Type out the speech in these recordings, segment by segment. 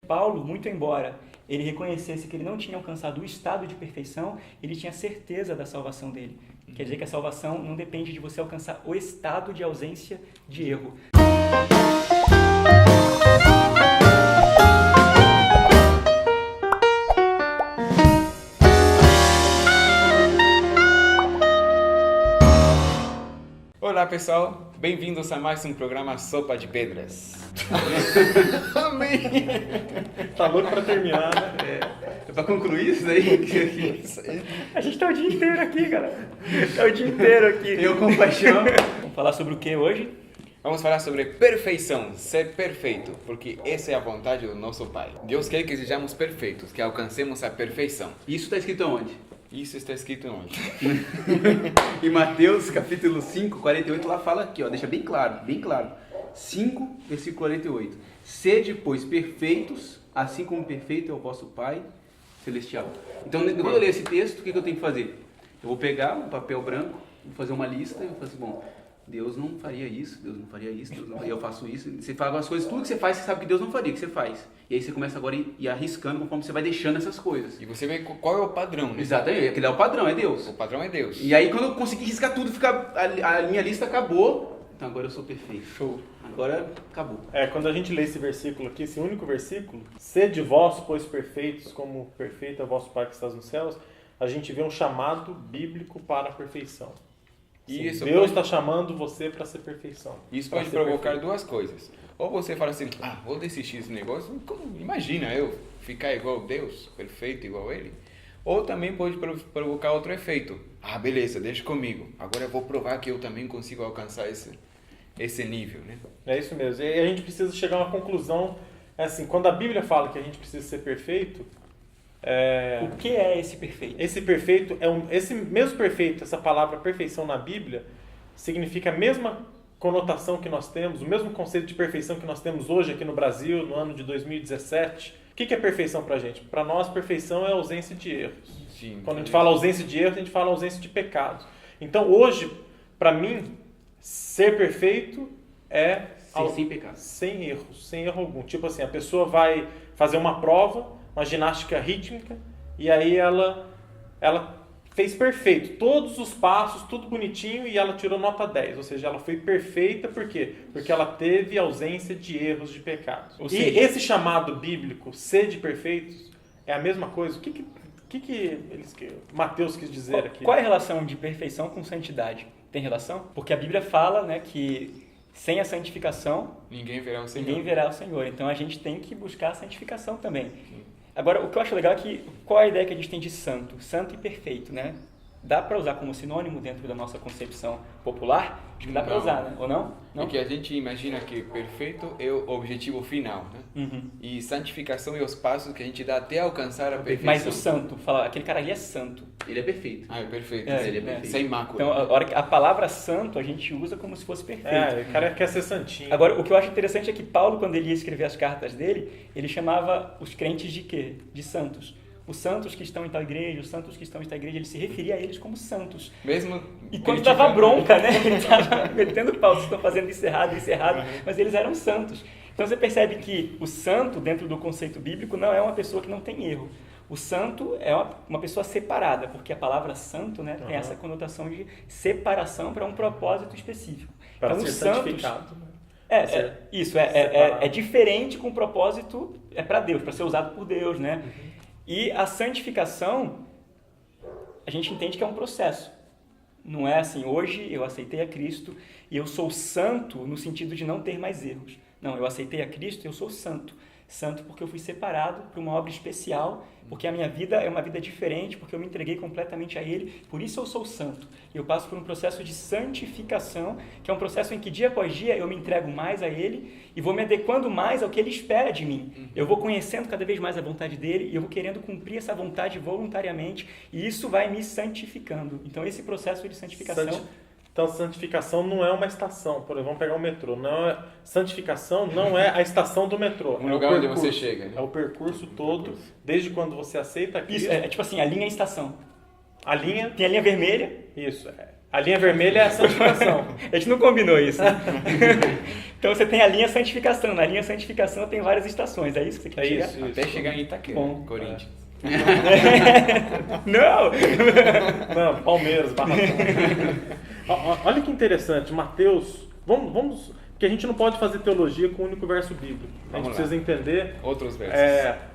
Paulo, muito embora ele reconhecesse que ele não tinha alcançado o estado de perfeição, ele tinha certeza da salvação dele. Quer dizer que a salvação não depende de você alcançar o estado de ausência de erro. Olá pessoal, bem-vindos a mais um programa Sopa de Pedras. Amém! Tá louco pra terminar, né? É pra concluir isso daí? A gente tá o dia inteiro aqui, galera. Tá o dia inteiro aqui. Eu com paixão. Vamos falar sobre o que hoje? Vamos falar sobre perfeição, ser perfeito, porque essa é a vontade do nosso Pai. Deus quer que sejamos perfeitos, que alcancemos a perfeição. Isso está escrito onde? Isso está escrito onde? Em Mateus capítulo 5, 48, lá fala aqui, ó, deixa bem claro, bem claro. 5, versículo 48. Sede, pois, perfeitos, assim como perfeito é o vosso Pai celestial. Então, quando eu ler esse texto, o que eu tenho que fazer? Eu vou pegar um papel branco, vou fazer uma lista e vou fazer, bom, Deus não faria isso, Deus não faria isso, Deus não faria, eu faço isso. Você faz algumas coisas, tudo que você faz, você sabe que Deus não faria, que você faz. E aí você começa agora a ir arriscando conforme você vai deixando essas coisas. E você vê qual é o padrão, né? Exatamente, aquele é o padrão, é Deus. O padrão é Deus. E aí quando eu consegui riscar tudo, a minha lista acabou, então agora eu sou perfeito. Show. Agora acabou. Quando a gente lê esse versículo aqui, esse único versículo, sede vós, pois perfeitos, como perfeito é o vosso Pai que está nos céus, a gente vê um chamado bíblico para a perfeição. Isso Deus está chamando você para ser perfeição. Isso para pode ser provocar perfeito. duas coisas. Ou você fala assim, vou desistir desse negócio, imagina eu ficar igual Deus, perfeito igual Ele. Ou também pode provocar outro efeito. Beleza, deixa comigo. Agora eu vou provar que eu também consigo alcançar esse nível, né? É isso mesmo. E a gente precisa chegar a uma conclusão, assim, quando a Bíblia fala que a gente precisa ser perfeito, o que é esse perfeito? Esse perfeito esse mesmo perfeito, essa palavra perfeição na Bíblia, significa a mesma conotação que nós temos, o mesmo conceito de perfeição que nós temos hoje aqui no Brasil, no ano de 2017. O que é perfeição pra gente? Para nós, perfeição é ausência de erros. Sim, quando a gente fala ausência de erros, a gente fala ausência de pecados. Então, hoje, para mim, ser perfeito é sem pecado. Sem erros, sem erro algum. Tipo assim, a pessoa vai fazer uma prova, uma ginástica rítmica, e aí ela fez perfeito, todos os passos, tudo bonitinho, e ela tirou nota 10, ou seja, ela foi perfeita, por quê? Porque ela teve ausência de erros, de pecados. E esse chamado bíblico, sede perfeitos, é a mesma coisa? O que Mateus quis dizer aqui? Qual é a relação de perfeição com santidade? Tem relação? Porque a Bíblia fala, né, que sem a santificação, ninguém verá o Senhor. Ninguém verá o Senhor. Então a gente tem que buscar a santificação também. Sim. Agora, o que eu acho legal é que, qual é a ideia que a gente tem de santo? Santo e perfeito, né? Dá para usar como sinônimo dentro da nossa concepção popular? Acho que dá para usar, né? Ou não? É que a gente imagina que perfeito é o objetivo final, né? Uhum. E santificação é os passos que a gente dá até alcançar a perfeição. Mas o santo, aquele cara ali é santo. Ele é perfeito. É perfeito. Ele é perfeito. Sem mácula. Então, a palavra santo a gente usa como se fosse perfeito. O cara quer ser santinho. Agora, o que eu acho interessante é que Paulo, quando ele ia escrever as cartas dele, ele chamava os crentes de quê? De santos. Os santos que estão em tal igreja, os santos que estão em tal igreja, ele se referia a eles como santos. Mesmo e quando dava bronca, né? Ele estava metendo pau, vocês estão fazendo isso errado, mas eles eram santos. Então você percebe que o santo, dentro do conceito bíblico, não é uma pessoa que não tem erro. O santo é uma pessoa separada, porque a palavra santo, né, tem essa conotação de separação para um propósito específico. Para então, ser santificado. Isso, é diferente com o propósito, é para Deus, para ser usado por Deus, né? Uhum. E a santificação, a gente entende que é um processo. Não é assim, hoje eu aceitei a Cristo e eu sou santo no sentido de não ter mais erros. Não, eu aceitei a Cristo e eu sou santo. Santo porque eu fui separado para uma obra especial, porque a minha vida é uma vida diferente, porque eu me entreguei completamente a Ele, por isso eu sou santo. E eu passo por um processo de santificação, que é um processo em que dia após dia eu me entrego mais a Ele e vou me adequando mais ao que Ele espera de mim. Eu vou conhecendo cada vez mais a vontade dEle e eu vou querendo cumprir essa vontade voluntariamente e isso vai me santificando. Então esse processo de santificação... Então, santificação não é uma estação. Por exemplo, vamos pegar o metrô. Santificação não é a estação do metrô. Um lugar onde você chega. Né? É o percurso todo, desde quando você aceita Cristo. Isso, é tipo assim, a linha é a estação. A linha... Tem a linha vermelha. Isso. A linha vermelha é a santificação. A gente não combinou isso. Né? Então você tem a linha santificação. Na linha santificação tem várias estações. É isso que você quer chegar? isso. Até chegar em Itaquera, Bom. Corinthians. Não! Não, Palmeiras, Barra Olha que interessante, Mateus. Vamos. Que a gente não pode fazer teologia com o único verso bíblico. A gente Vamos lá. precisa entender. Outros versos.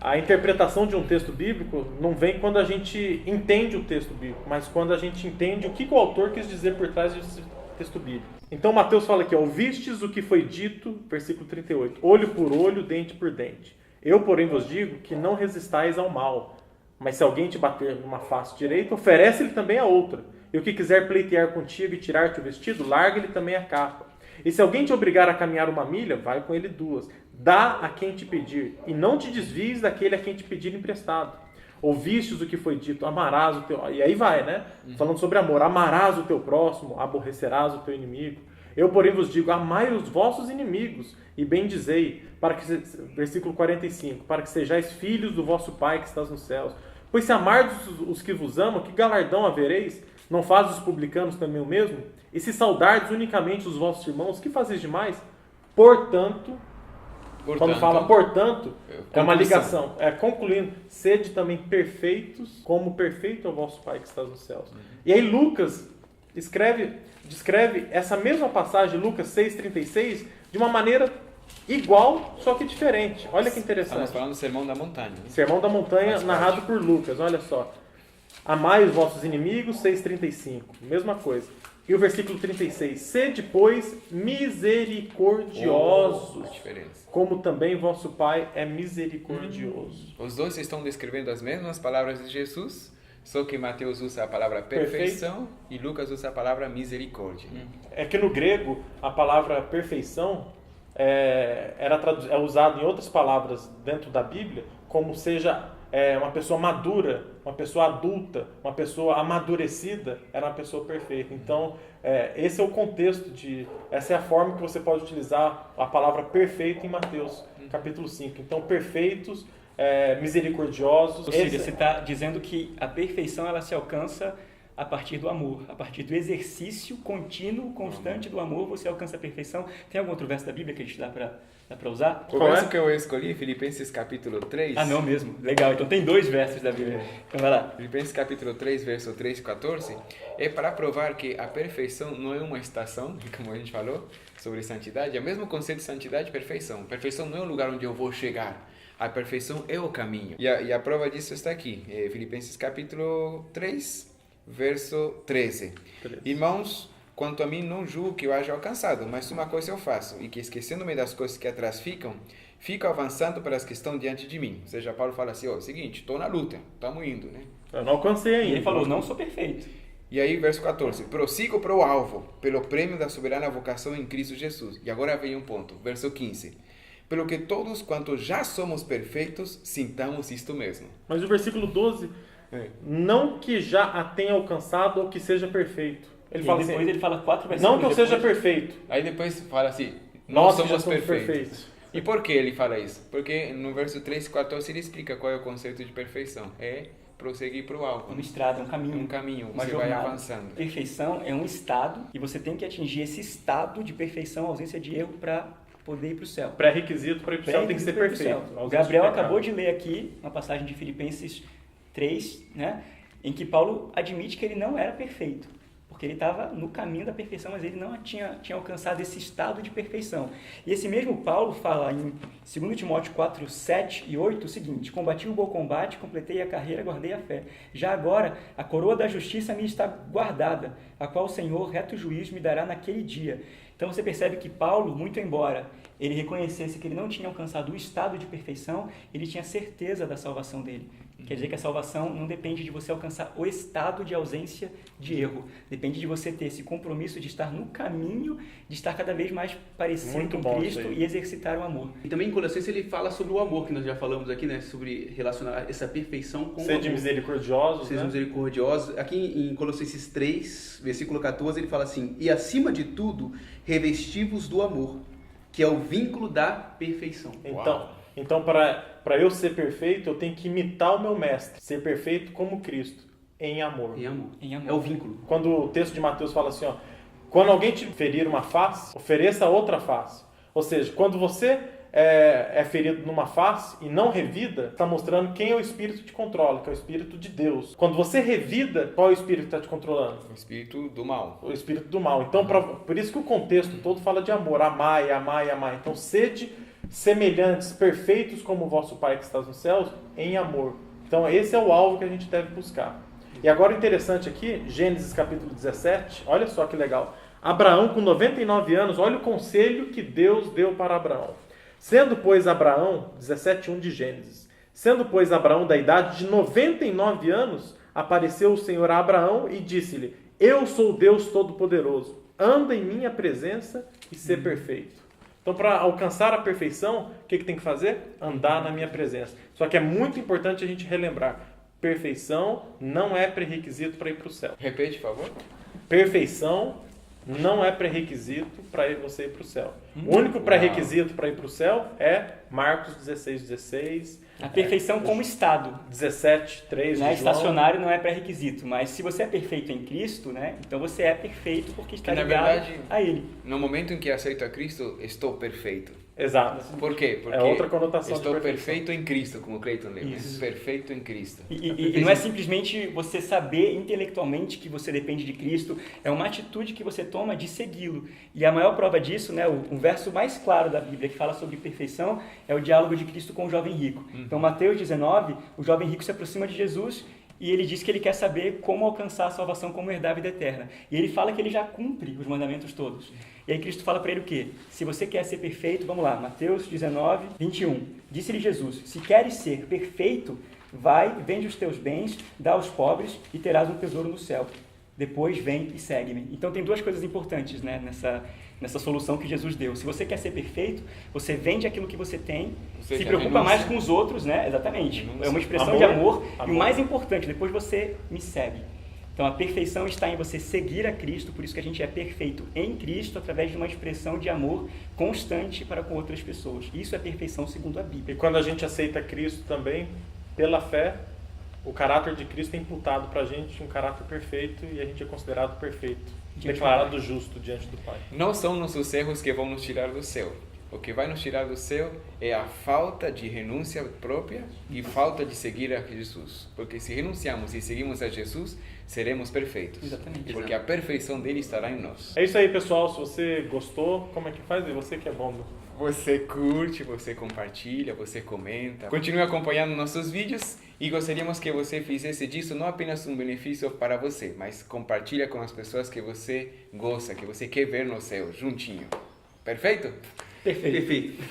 A interpretação de um texto bíblico não vem quando a gente entende o texto bíblico, mas quando a gente entende o que o autor quis dizer por trás desse texto bíblico. Então Mateus fala aqui, ouvistes o que foi dito, versículo 38, olho por olho, dente por dente. Eu, porém, vos digo que não resistais ao mal, mas se alguém te bater numa face direita, oferece-lhe também a outra. E o que quiser pleitear contigo e tirar-te o vestido, larga-lhe também a capa. E se alguém te obrigar a caminhar 1 milha, vai com ele 2. Dá a quem te pedir, e não te desvies daquele a quem te pedir emprestado. Ouvistes o que foi dito, amarás o teu... E aí vai, né? Falando sobre amor. Amarás o teu próximo, aborrecerás o teu inimigo. Eu, porém, vos digo, amai os vossos inimigos, e bendizei, versículo 45, para que sejais filhos do vosso Pai que estás nos céus. Pois se amardes os que vos amam, que galardão havereis? Não fazem os publicanos também o mesmo? E se saudardes unicamente os vossos irmãos, que fazeis demais? Portanto, quando fala portanto, é uma ligação. Concluindo, sede também perfeitos, como perfeito é o vosso Pai que está nos céus. E aí Lucas descreve essa mesma passagem, Lucas 6,36, de uma maneira igual, só que diferente. Olha que interessante. Estamos falando do Sermão da Montanha. Né? Sermão da Montanha, narrado por Lucas, olha só. Amai os vossos inimigos, 6,35, mesma coisa. E o versículo 36, sede, pois, misericordiosos, como também vosso Pai é misericordioso. Os dois estão descrevendo as mesmas palavras de Jesus, só que Mateus usa a palavra perfeição e Lucas usa a palavra misericórdia. É que no grego, a palavra perfeição é usada em outras palavras dentro da Bíblia, como seja uma pessoa madura, uma pessoa adulta, uma pessoa amadurecida, era uma pessoa perfeita. Então, esse é o contexto essa é a forma que você pode utilizar a palavra perfeito em Mateus, capítulo 5. Então, perfeitos, misericordiosos. Ou seja, você está dizendo que a perfeição ela se alcança a partir do amor, a partir do exercício contínuo, constante do amor, você alcança a perfeição. Tem algum outro verso da Bíblia que a gente dá para usar? O verso que eu escolhi, Filipenses capítulo 3. Ah, não mesmo? Legal, então tem 2 versos da Bíblia. Então vai lá. Filipenses capítulo 3, verso 3 e 14, é para provar que a perfeição não é uma estação, como a gente falou, sobre santidade. É o mesmo conceito de santidade e perfeição. Perfeição não é o lugar onde eu vou chegar. A perfeição é o caminho. E a prova disso está aqui. Filipenses capítulo 3, verso 13. Irmãos, quanto a mim, não julgo que eu haja alcançado, mas uma coisa eu faço, e que esquecendo-me das coisas que atrás fico avançando para as que estão diante de mim. Ou seja, Paulo fala assim, seguinte, estou na luta, estamos indo, né? Eu não alcancei ainda. E ele falou, não sou perfeito. E aí, verso 14, prossigo para o alvo, pelo prêmio da soberana vocação em Cristo Jesus. E agora vem um ponto, verso 15. Pelo que todos quantos já somos perfeitos, sintamos isto mesmo. Mas o versículo 12, não que já a tenha alcançado ou que seja perfeito. Ele fala depois assim, ele fala 4 versículos não que eu seja perfeito. Aí depois fala assim, nós somos somos perfeitos. E por que ele fala isso? Porque no verso 3 e 14 ele explica qual é o conceito de perfeição. É prosseguir para o alvo. Uma estrada, um caminho. Um caminho, uma você jornada. vai avançando. Perfeição é um estado e você tem que atingir esse estado de perfeição, ausência de erro para poder ir para o céu. Pré-requisito para ir para o céu tem que ser perfeito. O Gabriel acabou de ler aqui uma passagem de Filipenses 3, né, em que Paulo admite que ele não era perfeito, porque ele estava no caminho da perfeição, mas ele não tinha alcançado esse estado de perfeição. E esse mesmo Paulo fala em 2 Timóteo 4, 7 e 8 o seguinte: combati o bom combate, completei a carreira, guardei a fé. Já agora, a coroa da justiça me está guardada, a qual o Senhor, reto juiz, me dará naquele dia. Então você percebe que Paulo, muito embora ele reconhecesse que ele não tinha alcançado o estado de perfeição, ele tinha certeza da salvação dele. Quer dizer que a salvação não depende de você alcançar o estado de ausência de erro. Depende de você ter esse compromisso de estar no caminho, de estar cada vez mais parecido com Cristo e exercitar o amor. E também em Colossenses ele fala sobre o amor, que nós já falamos aqui, né? Sobre relacionar essa perfeição com o amor. Sede misericordiosos, Sede misericordiosos. Aqui em Colossenses 3, versículo 14, ele fala assim: e acima de tudo, revesti-vos do amor, que é o vínculo da perfeição. Então para eu ser perfeito, eu tenho que imitar o meu mestre, ser perfeito como Cristo, em amor. Em amor. Em amor. É o vínculo. Quando o texto de Mateus fala assim, quando alguém te ferir uma face, ofereça outra face. Ou seja, quando você é ferido numa face e não revida, está mostrando quem é o espírito que te controla, que é o espírito de Deus. Quando você revida, qual é o espírito que está te controlando? O espírito do mal. O espírito do mal. Então, por isso que o contexto todo fala de amor. Amai, amai, amai. Então, sede semelhantes, perfeitos como o vosso Pai que está nos céus, em amor. Então, esse é o alvo que a gente deve buscar. E agora, o interessante aqui, Gênesis capítulo 17, olha só que legal. Abraão, com 99 anos, olha o conselho que Deus deu para Abraão. Sendo, pois, Abraão, 17:1 de Gênesis, sendo, pois, Abraão da idade de 99 anos, apareceu o Senhor a Abraão e disse-lhe, eu sou Deus Todo-Poderoso, anda em minha presença e ser perfeito. Então, para alcançar a perfeição, o que tem que fazer? Andar na minha presença. Só que é muito importante a gente relembrar, perfeição não é pré-requisito para ir para o céu. Repete, por favor. Perfeição não é pré-requisito para você ir para o céu. O único pré-requisito para ir para o céu é Marcos 16:16. A perfeição como estado. 17:3 de João. Estacionário não é pré-requisito, mas se você é perfeito em Cristo, né, então você é perfeito porque está na ligado verdade, a Ele. No momento em que aceito a Cristo, estou perfeito. Exato. Por quê? Porque outra conotação estou de perfeição. perfeito em Cristo, como o Cleiton leu. Isso. Perfeito em Cristo. E não é simplesmente você saber intelectualmente que você depende de Cristo, é uma atitude que você toma de segui-lo. E a maior prova disso, né, o verso mais claro da Bíblia que fala sobre perfeição é o diálogo de Cristo com o jovem rico. Então, Mateus 19, o jovem rico se aproxima de Jesus e ele diz que ele quer saber como alcançar a salvação, como herdar a vida eterna. E ele fala que ele já cumpre os mandamentos todos. E aí Cristo fala para ele o quê? Se você quer ser perfeito, vamos lá, Mateus 19, 21. Disse-lhe Jesus, se queres ser perfeito, vai, vende os teus bens, dá aos pobres e terás um tesouro no céu. Depois vem e segue-me. Então tem duas coisas importantes, né, nessa solução que Jesus deu. Se você quer ser perfeito, você vende aquilo que você tem, se preocupa mais com os outros, né? Exatamente. É uma expressão de amor. E o mais importante, depois você me segue. Então a perfeição está em você seguir a Cristo, por isso que a gente é perfeito em Cristo através de uma expressão de amor constante para com outras pessoas. Isso é perfeição segundo a Bíblia. E quando a gente aceita Cristo também, pela fé, o caráter de Cristo é imputado para a gente um caráter perfeito e a gente é considerado perfeito, declarado justo diante do Pai. Não são nossos erros que vão nos tirar do céu. O que vai nos tirar do céu é a falta de renúncia própria e falta de seguir a Jesus. Porque se renunciamos e seguimos a Jesus, seremos perfeitos. Exatamente. Porque a perfeição dele estará em nós. É isso aí, pessoal. Se você gostou, como é que faz? E você que é bom. Você curte, você compartilha, você comenta. Continue acompanhando nossos vídeos e gostaríamos que você fizesse disso não apenas um benefício para você, mas compartilha com as pessoas que você gosta, que você quer ver no céu, juntinho. Perfeito? Perfeito. Perfeito.